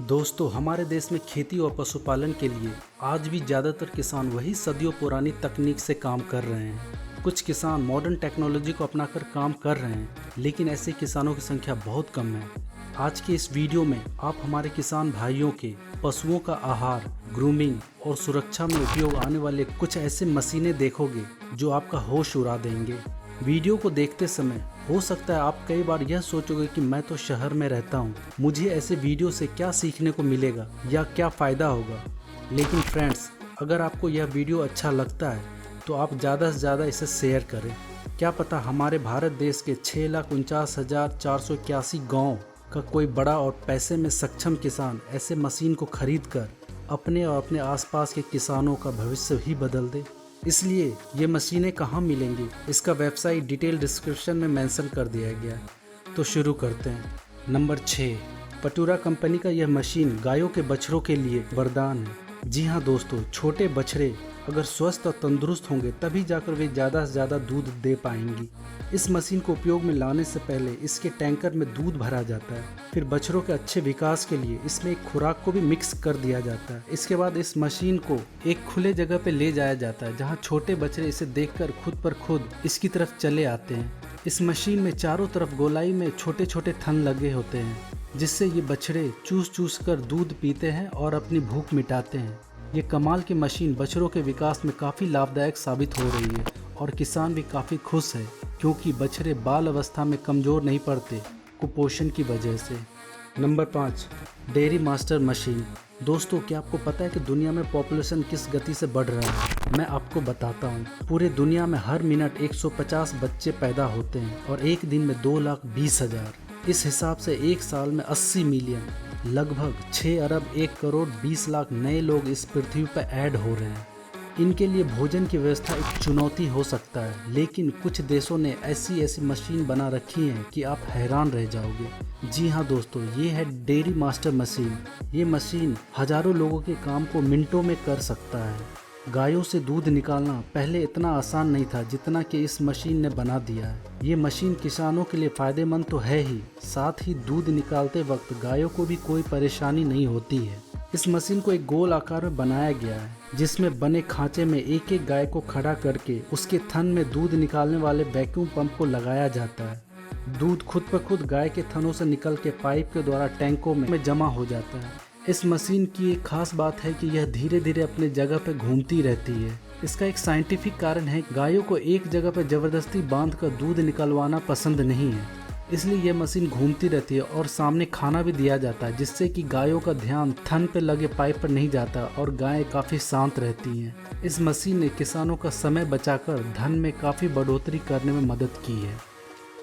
दोस्तों, हमारे देश में खेती और पशुपालन के लिए आज भी ज़्यादातर किसान वही सदियों पुरानी तकनीक से काम कर रहे हैं। कुछ किसान मॉडर्न टेक्नोलॉजी को अपनाकर काम कर रहे हैं, लेकिन ऐसे किसानों की संख्या बहुत कम है। आज के इस वीडियो में आप हमारे किसान भाइयों के पशुओं का आहार, ग्रूमिंग और सुरक्षा में उपयोग आने वाले कुछ ऐसे मशीनें देखोगे जो आपका होश उड़ा देंगे। वीडियो को देखते समय हो सकता है आप कई बार यह सोचोगे कि मैं तो शहर में रहता हूँ, मुझे ऐसे वीडियो से क्या सीखने को मिलेगा या क्या फ़ायदा होगा। लेकिन फ्रेंड्स, अगर आपको यह वीडियो अच्छा लगता है तो आप ज़्यादा से ज़्यादा इसे शेयर करें। क्या पता हमारे भारत देश के 6,49,481 गाँव का कोई बड़ा और पैसे में सक्षम किसान ऐसे मशीन को खरीद कर अपने और अपने आसपास के किसानों का भविष्य ही बदल दे। इसलिए ये मशीनें कहाँ मिलेंगी, इसका वेबसाइट डिटेल डिस्क्रिप्शन में मेंशन कर दिया गया है। तो शुरू करते हैं। नंबर 6, पटुरा कंपनी का यह मशीन गायों के बछड़ों के लिए वरदान है। जी हाँ दोस्तों, छोटे बछड़े अगर स्वस्थ और तंदुरुस्त होंगे तभी जाकर वे ज़्यादा से ज़्यादा दूध दे पाएंगी। इस मशीन को उपयोग में लाने से पहले इसके टैंकर में दूध भरा जाता है, फिर बछड़ों के अच्छे विकास के लिए इसमें एक खुराक को भी मिक्स कर दिया जाता है। इसके बाद इस मशीन को एक खुले जगह पे ले जाया जाता है, जहाँ छोटे बछड़े इसे देखकर खुद इसकी तरफ चले आते हैं। इस मशीन में चारों तरफ गोलाई में छोटे छोटे थन लगे होते हैं, जिससे ये बछड़े चूस कर दूध पीते हैं और अपनी भूख मिटाते हैं। ये कमाल की मशीन बछड़ों के विकास में काफ़ी लाभदायक साबित हो रही है और किसान भी काफ़ी खुश है, क्योंकि बछड़े बाल अवस्था में कमज़ोर नहीं पड़ते कुपोषण की वजह से। Number 5, dairy master machine. दोस्तों, क्या आपको पता है कि दुनिया में पॉपुलेशन किस गति से बढ़ रहा है? मैं आपको बताता हूँ। पूरे दुनिया में हर मिनट 150 बच्चे पैदा होते हैं और एक दिन में 2,20,000। इस हिसाब से एक साल में 80 मिलियन, लगभग 6 अरब 1 करोड़ 20 लाख नए लोग इस पृथ्वी पर ऐड हो रहे हैं। इनके लिए भोजन की व्यवस्था एक चुनौती हो सकता है, लेकिन कुछ देशों ने ऐसी मशीन बना रखी हैं कि आप हैरान रह जाओगे। जी हाँ दोस्तों, ये है डेयरी मास्टर मशीन। ये मशीन हजारों लोगों के काम को मिनटों में कर सकता है। गायों से दूध निकालना पहले इतना आसान नहीं था जितना कि इस मशीन ने बना दिया है। ये मशीन किसानों के लिए फ़ायदेमंद तो है ही, साथ ही दूध निकालते वक्त गायों को भी कोई परेशानी नहीं होती है। इस मशीन को एक गोल आकार में बनाया गया है, जिसमें बने खांचे में एक एक गाय को खड़ा करके उसके थन में दूध निकालने वाले वैक्यूम पंप को लगाया जाता है। दूध खुद गाय के थनों से निकल के पाइप के द्वारा टैंकों में जमा हो जाता है। इस मशीन की एक खास बात है कि यह धीरे धीरे अपने जगह पर घूमती रहती है। इसका एक साइंटिफिक कारण है, गायों को एक जगह पर जबरदस्ती बांधकर दूध निकलवाना पसंद नहीं है, इसलिए यह मशीन घूमती रहती है और सामने खाना भी दिया जाता है, जिससे कि गायों का ध्यान थन पे लगे पाइप पर नहीं जाता और गायें काफ़ी शांत रहती हैं। इस मशीन ने किसानों का समय बचाकर धन में काफ़ी बढ़ोतरी करने में मदद की है।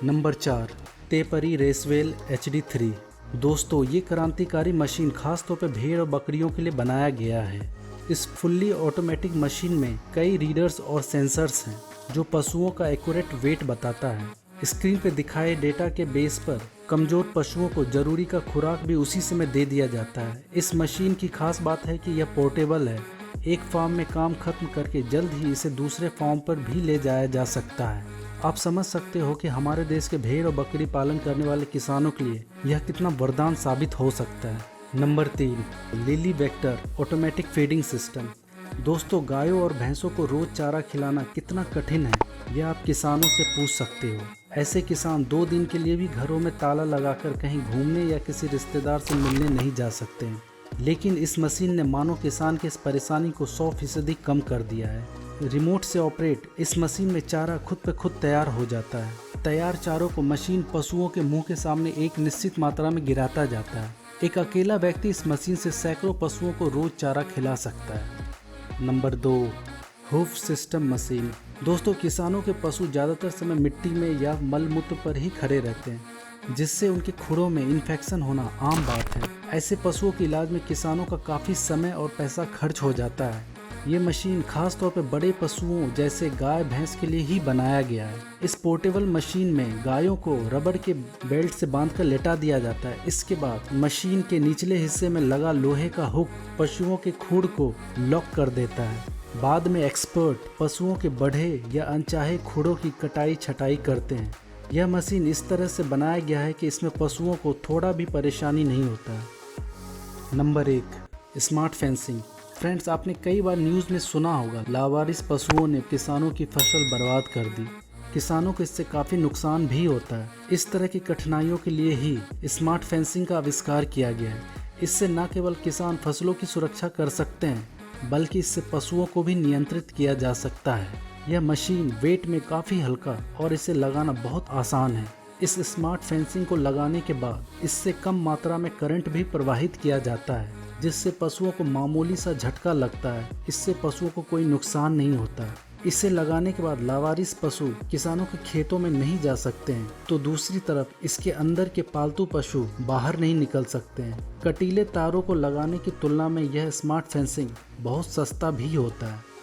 Number 4, टेपरी रेसवेल HD3। दोस्तों, ये क्रांतिकारी मशीन खास तौर पर भेड़ और बकरियों के लिए बनाया गया है। इस फुल्ली ऑटोमेटिक मशीन में कई रीडर्स और सेंसर्स हैं जो पशुओं का एक्यूरेट वेट बताता है। स्क्रीन पर दिखाए डेटा के बेस पर कमज़ोर पशुओं को जरूरी का खुराक भी उसी समय दे दिया जाता है। इस मशीन की खास बात है कि यह पोर्टेबल है। एक फार्म में काम खत्म करके जल्द ही इसे दूसरे फार्म पर भी ले जाया जा सकता है। आप समझ सकते हो कि हमारे देश के भेड़ और बकरी पालन करने वाले किसानों के लिए यह कितना वरदान साबित हो सकता है। Number 3, lily vector automatic feeding system. दोस्तों, गायों और भैंसों को रोज चारा खिलाना कितना कठिन है, यह आप किसानों से पूछ सकते हो। ऐसे किसान 2 दिन के लिए भी घरों में ताला लगाकर कहीं घूमने या किसी रिश्तेदार से मिलने नहीं जा सकते हैं, लेकिन इस मशीन ने मानव किसान की इस परेशानी को 100% कम कर दिया है। रिमोट से ऑपरेट इस मशीन में चारा खुद तैयार हो जाता है। तैयार चारों को मशीन पशुओं के मुंह के सामने एक निश्चित मात्रा में गिराता जाता है। एक अकेला व्यक्ति इस मशीन से सैकड़ों पशुओं को रोज चारा खिला सकता है। Number 2, hoof system machine. दोस्तों, किसानों के पशु ज़्यादातर समय मिट्टी में या मलमूत्र पर ही खड़े रहते हैं, जिससे उनके खुरों में इन्फेक्शन होना आम बात है। ऐसे पशुओं के इलाज में किसानों का काफ़ी समय और पैसा खर्च हो जाता है। ये मशीन खास तौर पर बड़े पशुओं जैसे गाय भैंस के लिए ही बनाया गया है। इस पोर्टेबल मशीन में गायों को रबड़ के बेल्ट से बांधकर लेटा दिया जाता है। इसके बाद मशीन के निचले हिस्से में लगा लोहे का हुक पशुओं के खूड़ को लॉक कर देता है। बाद में एक्सपर्ट पशुओं के बढ़े या अनचाहे खूड़ों की कटाई छटाई करते हैं। यह मशीन इस तरह से बनाया गया है कि इसमें पशुओं को थोड़ा भी परेशानी नहीं होता है। Number 1, smart fencing. फ्रेंड्स, आपने कई बार न्यूज़ में सुना होगा लावारिस पशुओं ने किसानों की फसल बर्बाद कर दी। किसानों को इससे काफ़ी नुकसान भी होता है। इस तरह की कठिनाइयों के लिए ही स्मार्ट फेंसिंग का आविष्कार किया गया है। इससे न केवल किसान फसलों की सुरक्षा कर सकते हैं, बल्कि इससे पशुओं को भी नियंत्रित किया जा सकता है। यह मशीन वेट में काफ़ी हल्का और इसे लगाना बहुत आसान है। इस स्मार्ट फेंसिंग को लगाने के बाद इससे कम मात्रा में करंट भी प्रवाहित किया जाता है, जिससे पशुओं को मामूली सा झटका लगता है। इससे पशुओं को कोई नुकसान नहीं होता है। इसे लगाने के बाद लावारिस पशु किसानों के खेतों में नहीं जा सकते हैं, तो दूसरी तरफ इसके अंदर के पालतू पशु बाहर नहीं निकल सकते हैं। कटीले तारों को लगाने की तुलना में यह स्मार्ट फेंसिंग बहुत सस्ता भी होता है।